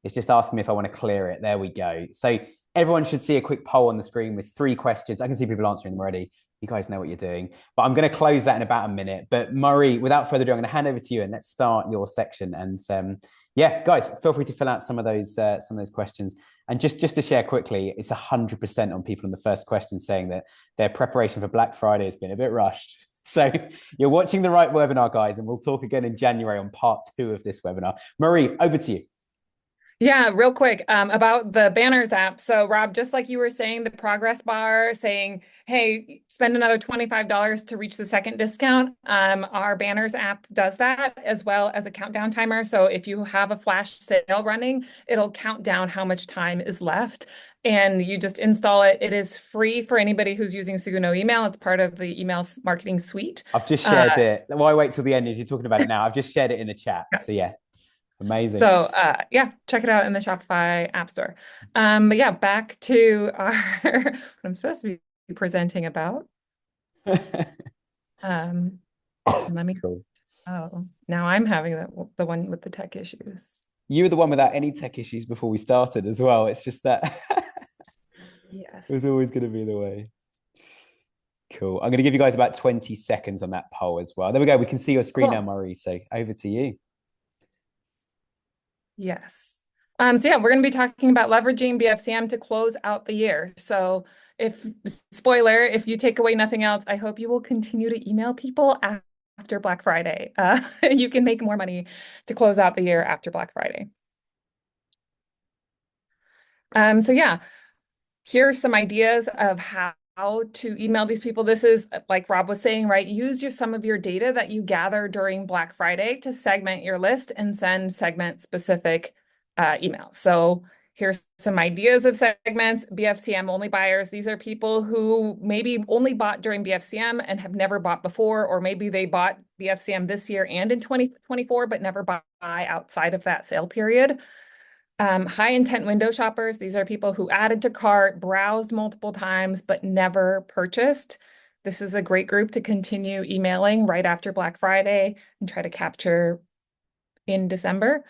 S2: it's just asking me if I want to clear it. There we go. So everyone should see a quick poll on the screen with 3 questions. I can see people answering them already. You guys know what you're doing, but I'm going to close that in about a minute. But Murray, without further ado, I'm going to hand over to you and let's start your section. And guys, feel free to fill out some of those questions. And just to share quickly, it's 100% on people in the first question saying that their preparation for Black Friday has been a bit rushed. So you're watching the right webinar, guys, and we'll talk again in January on part 2 of this webinar. Murray, over to you.
S4: Yeah, real quick, about the banners app. So, Rob, just like you were saying, the progress bar saying, hey, spend another $25 to reach the second discount. Our banners app does that as well as a countdown timer. So, if you have a flash sale running, it'll count down how much time is left. And you just install it. It is free for anybody who's using Seguno email. It's part of the email marketing suite.
S2: I've just shared it. Why wait till the end as you're talking about it now? I've just shared it in the chat. So yeah, amazing.
S4: So yeah, check it out in the Shopify App Store. But yeah, back to our what I'm supposed to be presenting about. Um, let me.
S2: Cool.
S4: Oh, now I'm having the one with the tech issues.
S2: You were the one without any tech issues before we started as well. It's just that
S4: Yes.
S2: it was always going to be the way. Cool. I'm going to give you guys about 20 seconds on that poll as well. There we go. We can see your screen now, Marie. So over to you.
S4: Yes. So yeah, we're going to be talking about leveraging BFCM to close out the year. So spoiler, if you take away nothing else, I hope you will continue to email people after Black Friday. You can make more money to close out the year after Black Friday. So yeah, here are some ideas of how to email these people. This is, like Rob was saying, right? Use some of your data that you gather during Black Friday to segment your list and send segment-specific emails. So here's some ideas of segments. BFCM only buyers. These are people who maybe only bought during BFCM and have never bought before, or maybe they bought BFCM this year and in 2024, but never buy outside of that sale period. High intent window shoppers. These are people who added to cart, browsed multiple times, but never purchased. This is a great group to continue emailing right after Black Friday and try to capture in December.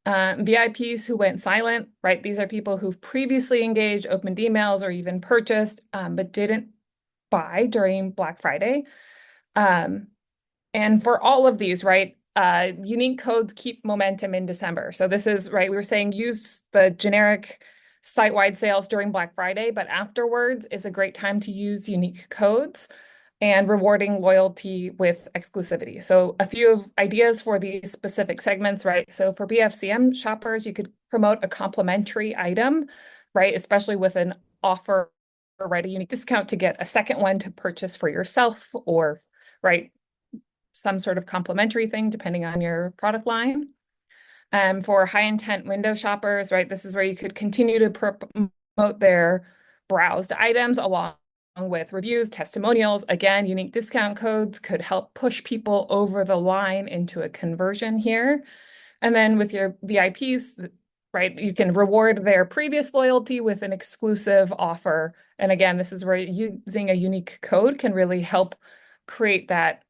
S4: VIPs who went silent, right? These are people who've previously engaged, opened emails, or even purchased, but didn't buy during Black Friday. And for all of these, right? Unique codes keep momentum in December. So this is, right, we were saying use the generic site-wide sales during Black Friday, but afterwards is a great time to use unique codes and rewarding loyalty with exclusivity. So a few ideas for these specific segments, right? So for BFCM shoppers, you could promote a complimentary item, right? Especially with an offer already unique discount to get a second one to purchase for yourself, or, right, some sort of complimentary thing depending on your product line. For high intent window shoppers, right, this is where you could continue to promote their browsed items along with reviews, testimonials. Again, unique discount codes could help push people over the line into a conversion here. And then with your VIPs, right, you can reward their previous loyalty with an exclusive offer. And again, this is where using a unique code can really help create that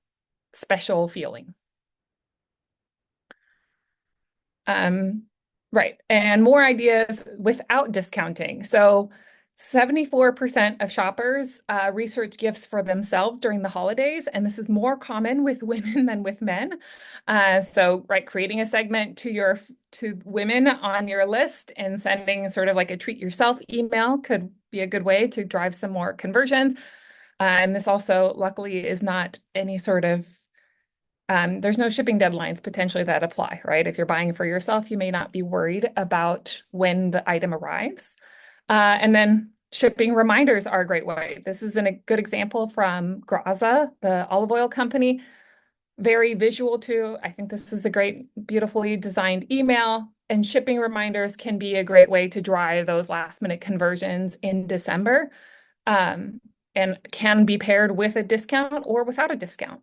S4: special feeling. Right. And more ideas without discounting. So 74% of shoppers research gifts for themselves during the holidays, and this is more common with women than with men. So, right, creating a segment to women on your list and sending sort of like a treat yourself email could be a good way to drive some more conversions. And this also, luckily, is not any sort of there's no shipping deadlines potentially that apply, right? If you're buying for yourself, you may not be worried about when the item arrives. And then shipping reminders are a great way. This is a good example from Graza, the olive oil company. Very visual too. I think this is a great, beautifully designed email. And shipping reminders can be a great way to drive those last minute conversions in December, and can be paired with a discount or without a discount.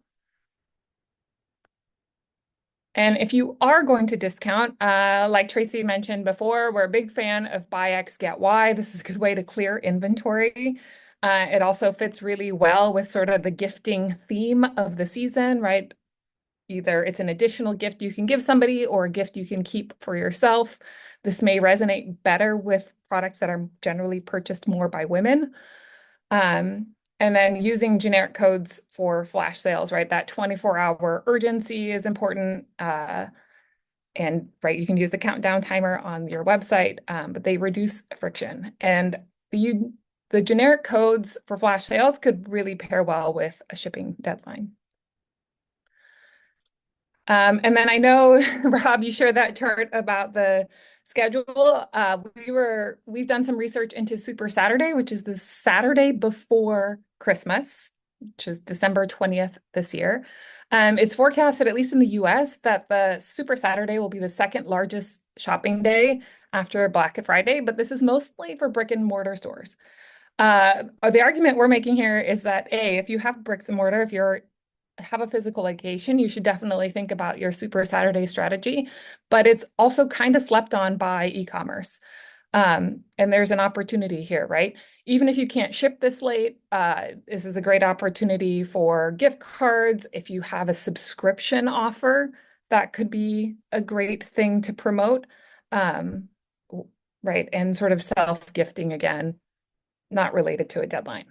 S4: And if you are going to discount, like Tracy mentioned before, we're a big fan of buy X, get Y. This is a good way to clear inventory. It also fits really well with sort of the gifting theme of the season, right? Either it's an additional gift you can give somebody or a gift you can keep for yourself. This may resonate better with products that are generally purchased more by women. And then using generic codes for flash sales, right? That 24-hour urgency is important. And right, you can use the countdown timer on your website, but they reduce friction. And the generic codes for flash sales could really pair well with a shipping deadline. And then I know, Rob, you shared that chart about the schedule, we've done some research into Super Saturday, which is the Saturday before Christmas, which is December 20th this year. It's forecasted, at least in the US, that the Super Saturday will be the second largest shopping day after Black Friday, but this is mostly for brick and mortar stores. The argument we're making here is that A, if you have bricks and mortar, if you're have a physical location, you should definitely think about your Super Saturday strategy, but it's also kind of slept on by e-commerce. And there's an opportunity here, right? Even if you can't ship this late, this is a great opportunity for gift cards. If you have a subscription offer, that could be a great thing to promote, right? And sort of self-gifting again, not related to a deadline.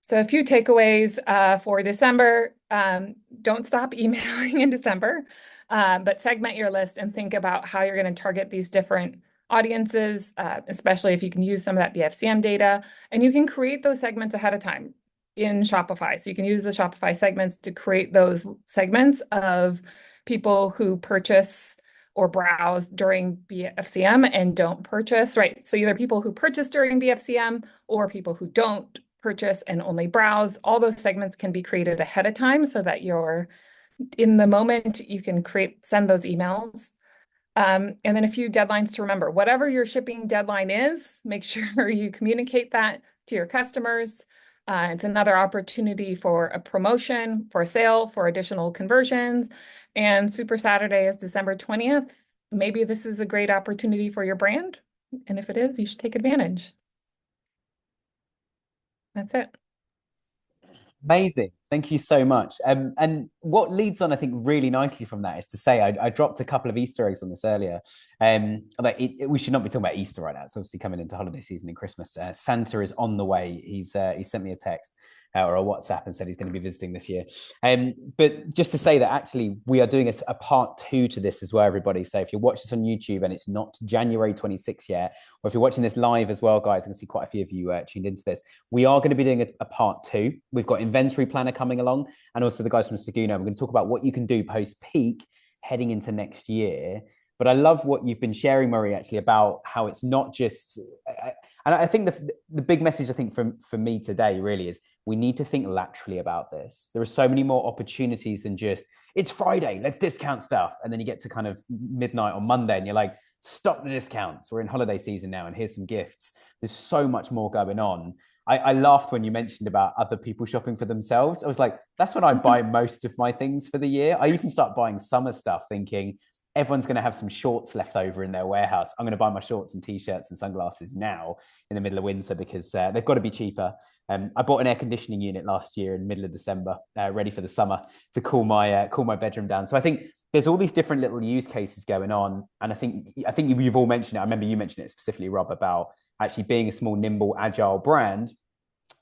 S4: So a few takeaways for December. Don't stop emailing in December, but segment your list and think about how you're going to target these different audiences, especially if you can use some of that BFCM data. And you can create those segments ahead of time in Shopify. So you can use the Shopify segments to create those segments of people who purchase or browse during BFCM and don't purchase, right? So either people who purchase during BFCM or people who don't purchase and only browse. All those segments can be created ahead of time so that you're in the moment, you can send those emails. And then a few deadlines to remember. Whatever your shipping deadline is, make sure you communicate that to your customers. It's another opportunity for a promotion, for a sale, for additional conversions. And Super Saturday is December 20th. Maybe this is a great opportunity for your brand. And if it is, you should take advantage. That's it.
S2: Amazing. Thank you so much. And what leads on, I think, really nicely from that is to say, I dropped a couple of Easter eggs on this earlier. We should not be talking about Easter right now. It's obviously coming into holiday season and Christmas. Santa is on the way. He sent me a text or a WhatsApp and said he's going to be visiting this year. But just to say that actually we are doing a part 2 to this as well, everybody. So if you're watching this on YouTube and it's not January 26th yet, or if you're watching this live as well, guys, I can see quite a few of you tuned into this. We are going to be doing a part 2. We've got inventory planner coming along, and also the guys from Seguno. We're going to talk about what you can do post peak heading into next year. But I love what you've been sharing, Marie, actually, about how it's not just, and I think the big message, I think, for me today really is we need to think laterally about this. There are so many more opportunities than just, it's Friday, let's discount stuff. And then you get to kind of midnight on Monday and you're like, stop the discounts. We're in holiday season now and here's some gifts. There's so much more going on. I laughed when you mentioned about other people shopping for themselves. I was like, that's when I buy most of my things for the year. I even start buying summer stuff thinking, everyone's going to have some shorts left over in their warehouse. I'm going to buy my shorts and t-shirts and sunglasses now in the middle of winter because they've got to be cheaper. I bought an air conditioning unit last year in the middle of December, ready for the summer to cool my bedroom down. So I think there's all these different little use cases going on. And I think you've all mentioned it. I remember you mentioned it specifically, Rob, about actually being a small, nimble, agile brand.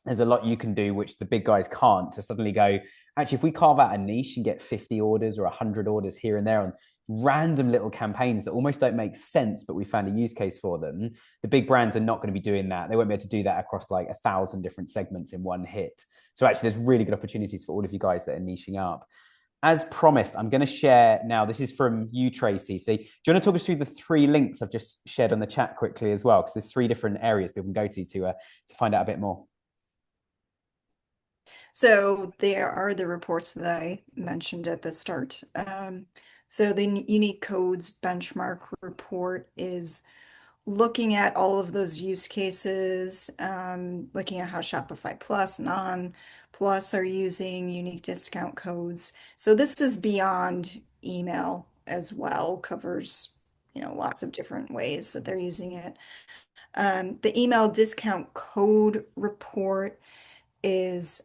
S2: There's a lot you can do, which the big guys can't, to suddenly go, actually, if we carve out a niche and get 50 orders or 100 orders here and there on random little campaigns that almost don't make sense, but we found a use case for them, the big brands are not going to be doing that. They won't be able to do that across like 1,000 different segments in one hit. So actually, there's really good opportunities for all of you guys that are niching up. As promised, I'm going to share now. This is from you, Tracy. So, do you want to talk us through the 3 links I've just shared on the chat quickly as well? Because there's 3 different areas people can go to find out a bit more.
S3: So there are the reports that I mentioned at the start. So the unique codes benchmark report is looking at all of those use cases, looking at how Shopify Plus, Non Plus are using unique discount codes. So this is beyond email as well, covers lots of different ways that they're using it. The email discount code report is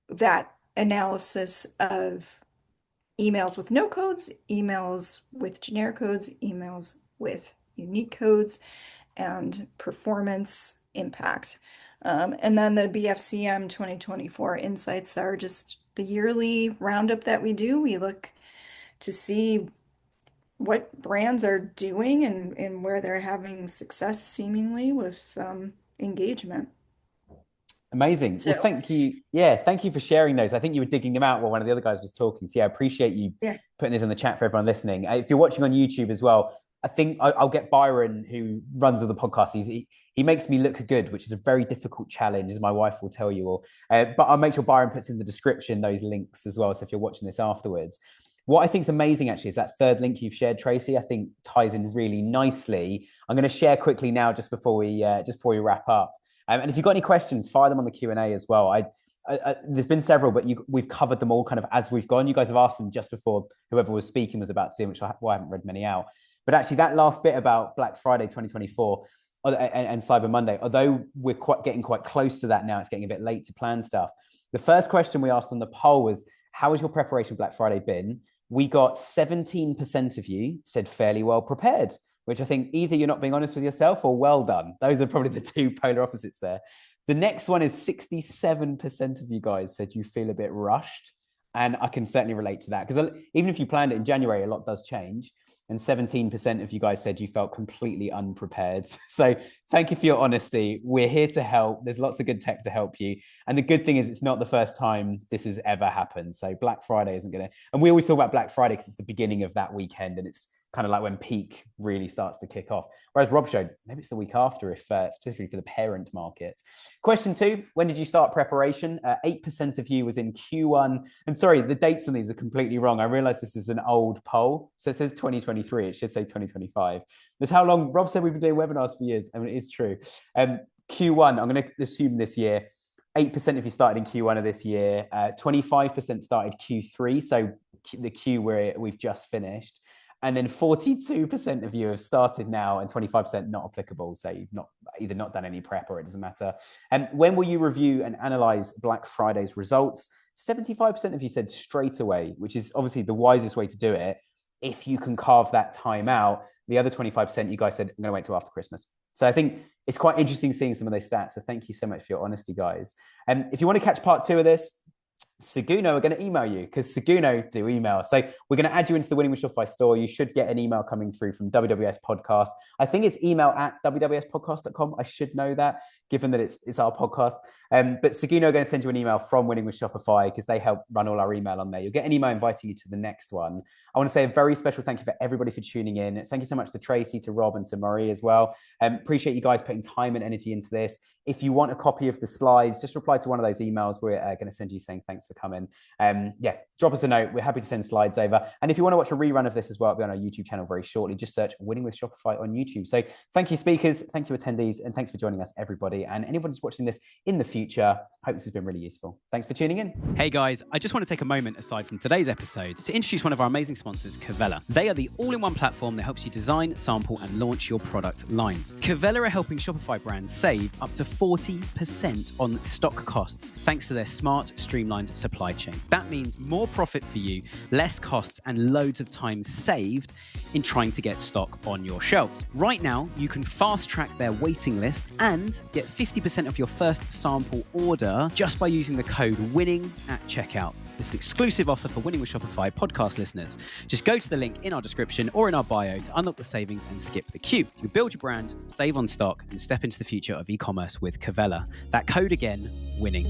S3: that analysis of emails with no codes, emails with generic codes, emails with unique codes, and performance impact. And then the BFCM 2024 insights are just the yearly roundup that we do. We look to see what brands are doing and where they're having success seemingly with engagement.
S2: Amazing.
S3: So-
S2: Well, thank you. Yeah, thank you for sharing those. I think you were digging them out while one of the other guys was talking. So yeah, I appreciate you putting this in the chat for everyone listening. If you're watching on YouTube as well, I think I'll get Byron, who runs the podcast. He makes me look good, which is a very difficult challenge, as my wife will tell you all. But I'll make sure Byron puts in the description those links as well. So if you're watching this afterwards, what I think is amazing actually is that third link you've shared, Tracy. I think ties in really nicely. I'm going to share quickly now, just before we wrap up. And if you've got any questions, fire them on the Q&A as well. There's been several, but we've covered them all kind of as we've gone. You guys have asked them just before whoever was speaking was about to do, which I haven't read many out. But actually, that last bit about Black Friday 2024 and Cyber Monday, although we're getting quite close to that now, it's getting a bit late to plan stuff. The first question we asked on the poll was, how has your preparation for Black Friday been? We got 17% of you said fairly well prepared, which I think either you're not being honest with yourself or well done. Those are probably the two polar opposites there. The next one is 67% of you guys said you feel a bit rushed. And I can certainly relate to that, because even if you planned it in January, a lot does change. And 17% of you guys said you felt completely unprepared. So thank you for your honesty. We're here to help. There's lots of good tech to help you. And the good thing is it's not the first time this has ever happened. So Black Friday isn't going to, and we always talk about Black Friday because it's the beginning of that weekend and it's kind of like when peak really starts to kick off. Whereas Rob showed, maybe it's the week after, if specifically for the parent market. Question 2, when did you start preparation? 8% of you was in Q1. And sorry, the dates on these are completely wrong. I realize this is an old poll. So it says 2023. It should say 2025. That's how long Rob said we've been doing webinars for years. I mean, it is true. Q1, I'm going to assume this year, 8% of you started in Q1 of this year. 25% started Q3. So the Q where we've just finished. And then 42% of you have started now and 25% not applicable. So you've either not done any prep or it doesn't matter. And when will you review and analyze Black Friday's results? 75% of you said straight away, which is obviously the wisest way to do it. If you can carve that time out, the other 25%, you guys said, I'm going to wait till after Christmas. So I think it's quite interesting seeing some of those stats. So thank you so much for your honesty, guys. And if you want to catch part 2 of this, Seguno are going to email you, because Seguno do email. So we're going to add you into the Winning with Shopify store. You should get an email coming through from WWS Podcast. I think it's email@wwspodcast.com. I should know that, given that it's our podcast. But Seguno are going to send you an email from Winning with Shopify, because they help run all our email on there. You'll get an email inviting you to the next one. I want to say a very special thank you for everybody for tuning in. Thank you so much to Tracy, to Rob, and to Marie as well. Appreciate you guys putting time and energy into this. If you want a copy of the slides, just reply to one of those emails. We're going to send you saying thanks for coming. Drop us a note. We're happy to send slides over. And if you want to watch a rerun of this as well, it'll be on our YouTube channel very shortly. Just search Winning with Shopify on YouTube. So thank you, speakers. Thank you, attendees. And thanks for joining us, everybody. And anyone who's watching this in the future, hope this has been really useful. Thanks for tuning in.
S1: Hey guys, I just want to take a moment aside from today's episode to introduce one of our amazing sponsors, Cavella. They are the all-in-one platform that helps you design, sample, and launch your product lines. Cavella are helping Shopify brands save up to 40% on stock costs thanks to their smart, streamlined supply chain. That means more profit for you, less costs, and loads of time saved in trying to get stock on your shelves. Right now, you can fast-track their waiting list and get 50% of your first sample order just by using the code WINNING at checkout. This is an exclusive offer for Winning with Shopify podcast listeners. Just go to the link in our description or in our bio to unlock the savings and skip the queue. You build your brand, save on stock, and step into the future of e-commerce with Cavella. That code again, WINNING.